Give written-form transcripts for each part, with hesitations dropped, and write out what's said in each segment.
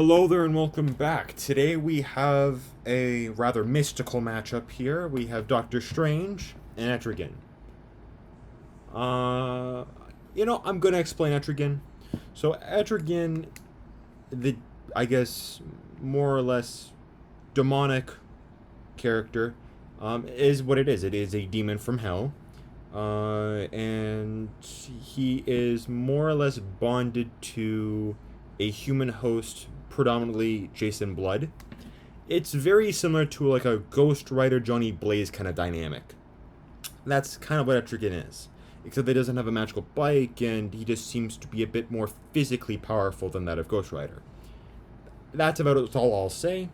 Hello there and welcome back. Today we have a rather mystical matchup here. We have Doctor Strange and Etrigan. Uh, I'm gonna explain Etrigan. So Etrigan, the I guess more or less demonic character, is what it is. It is a demon from hell, and he is more or less bonded to a human host, predominantly Jason Blood. It's very similar to like a Ghost Rider Johnny Blaze kind of dynamic. That's kind of what Etrigan is, except that he doesn't have a magical bike, and he just seems to be a bit more physically powerful than that of Ghost Rider. That's about it. All I'll say.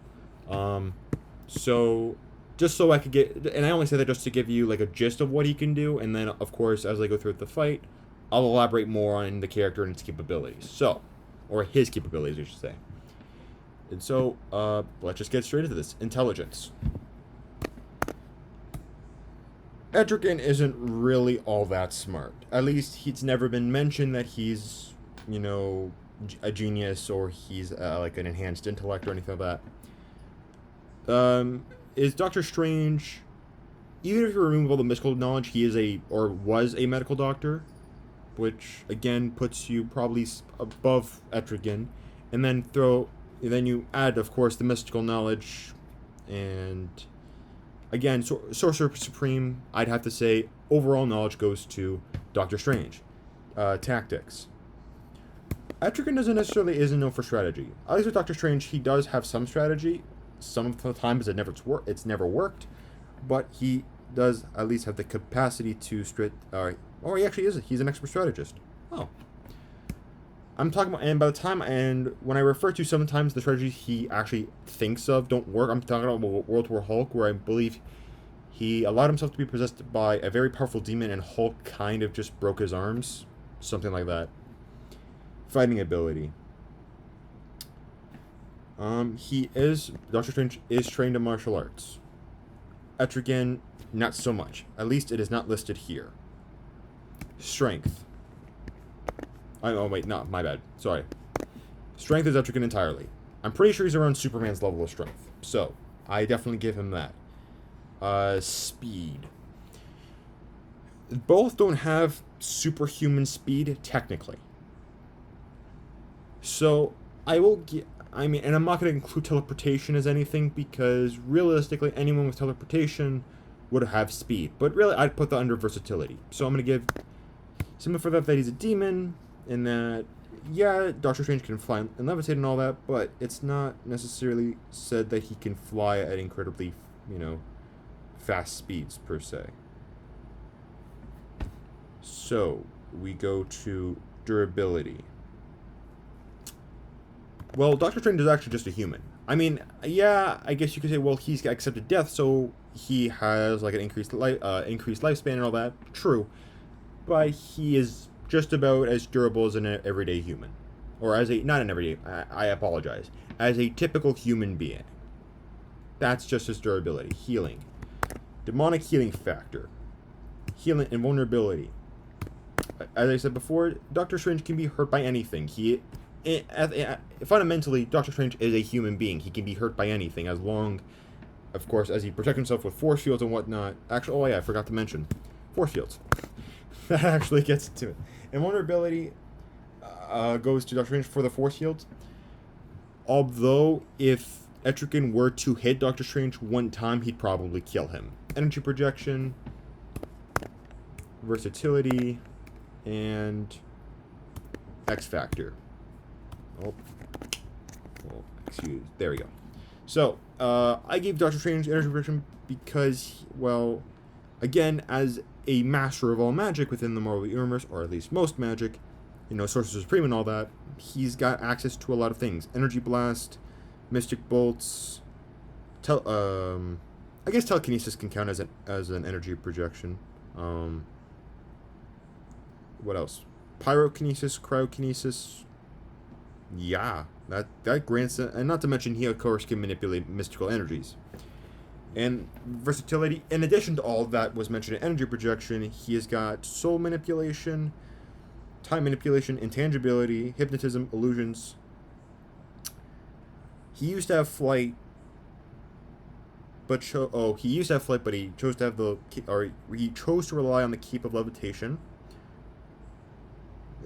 So just so I could get, and I only say that just to give you like a gist of what he can do, and then of course as I go through the fight, I'll elaborate more on the character and its capabilities. So, or his capabilities, I should say. And so, let's just get straight into this. Intelligence. Etrigan isn't really all that smart. At least he's never been mentioned that he's, a genius or he's like an enhanced intellect or anything like that. Is Doctor Strange, even if you remove all the mystical knowledge, he is or was a medical doctor, which again puts you probably above Etrigan, and then you add, of course, the mystical knowledge, and again, Sorcerer Supreme, I'd have to say, overall knowledge goes to Doctor Strange. Tactics. Etrigan doesn't necessarily isn't known for strategy. At least with Doctor Strange, he does have some strategy. Some of the times it's never worked, but he does at least have the capacity to he actually is. He's an expert strategist. Oh. I'm talking about, and by the time, and when I refer to sometimes the strategies he actually thinks of don't work, I'm talking about World War Hulk, where I believe he allowed himself to be possessed by a very powerful demon, and Hulk kind of just broke his arms. Something like that. Fighting ability. Doctor Strange is trained in martial arts. Etrigan, not so much. At least it is not listed here. Strength. Oh wait, no, my bad. Sorry. Strength is Etrigan entirely. I'm pretty sure he's around Superman's level of strength. So, I definitely give him that. Speed. Both don't have superhuman speed, technically. So, and I'm not going to include teleportation as anything, because realistically, anyone with teleportation would have speed. But really, I'd put that under versatility. So I'm going to give something for that he's a demon, and that, yeah, Doctor Strange can fly and levitate and all that, but it's not necessarily said that he can fly at incredibly, fast speeds, per se. So, we go to durability. Well, Doctor Strange is actually just a human. I mean, yeah, I guess you could say, well, he's accepted death, so he has like an increased lifespan and all that. True, but he is just about as durable as an everyday human, or not an everyday. I apologize. As a typical human being. That's just his durability. Healing, demonic healing factor, healing and vulnerability. As I said before, Doctor Strange can be hurt by anything. Fundamentally, Doctor Strange is a human being. He can be hurt by anything, as long, of course, as he protects himself with force fields and whatnot. Actually, oh yeah, I forgot to mention force fields. That actually gets to it. And vulnerability goes to Doctor Strange for the force fields. Although, if Etrigan were to hit Doctor Strange one time, he'd probably kill him. Energy projection, versatility, and X Factor. There we go. So, I gave Doctor Strange energy projection because, well, again, as a master of all magic within the Marvel Universe, or at least most magic, Sorcerer Supreme and all that, he's got access to a lot of things. Energy Blast, Mystic Bolts, I guess telekinesis can count as an energy projection. What else? Pyrokinesis, cryokinesis. Yeah, that grants, and not to mention he of course can manipulate mystical energies. And versatility, in addition to all that was mentioned in energy projection, he has got soul manipulation, time manipulation, intangibility, hypnotism, illusions, He used to have flight, but he used to have flight, but he chose to have he chose to rely on the Keep of Levitation.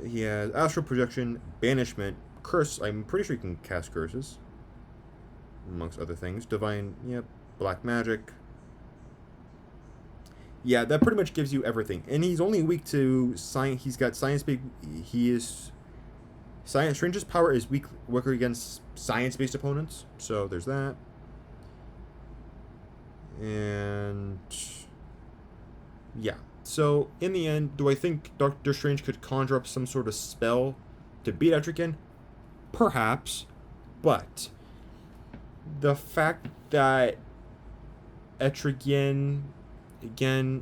He has Astral Projection, Banishment, Curse. I'm pretty sure he can cast curses, amongst other things. Divine, yep, Black Magic. Yeah, that pretty much gives you everything. And he's only weak to science. He's got science. He is science. Strange's power is weaker against science-based opponents. So there's that. And yeah. So in the end, do I think Doctor Strange could conjure up some sort of spell to beat Etrigan? Perhaps, but the fact that Etrigan, again,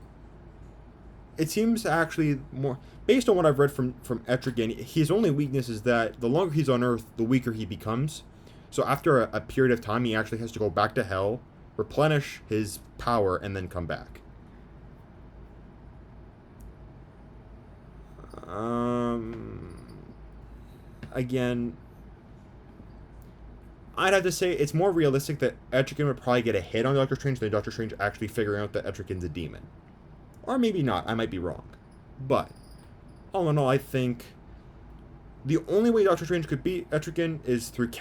it seems actually more based on what I've read from Etrigan. His only weakness is that the longer he's on Earth, the weaker he becomes. So after a period of time, he actually has to go back to Hell, replenish his power, and then come back. Again, I'd have to say it's more realistic that Etrigan would probably get a hit on Doctor Strange than Doctor Strange actually figuring out that Etrigan's a demon. Or maybe not, I might be wrong. But, all in all, I think the only way Doctor Strange could beat Etrigan is through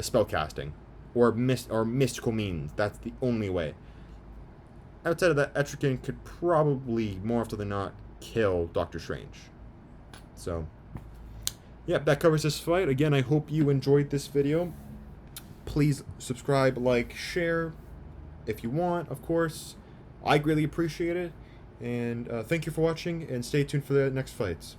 spell casting. Or mystical means. That's the only way. Outside of that, Etrigan could probably, more often than not, kill Doctor Strange. So, yeah, that covers this fight. Again, I hope you enjoyed this video. Please subscribe, like, share, if you want, of course. I greatly appreciate it. And thank you for watching, and stay tuned for the next fights.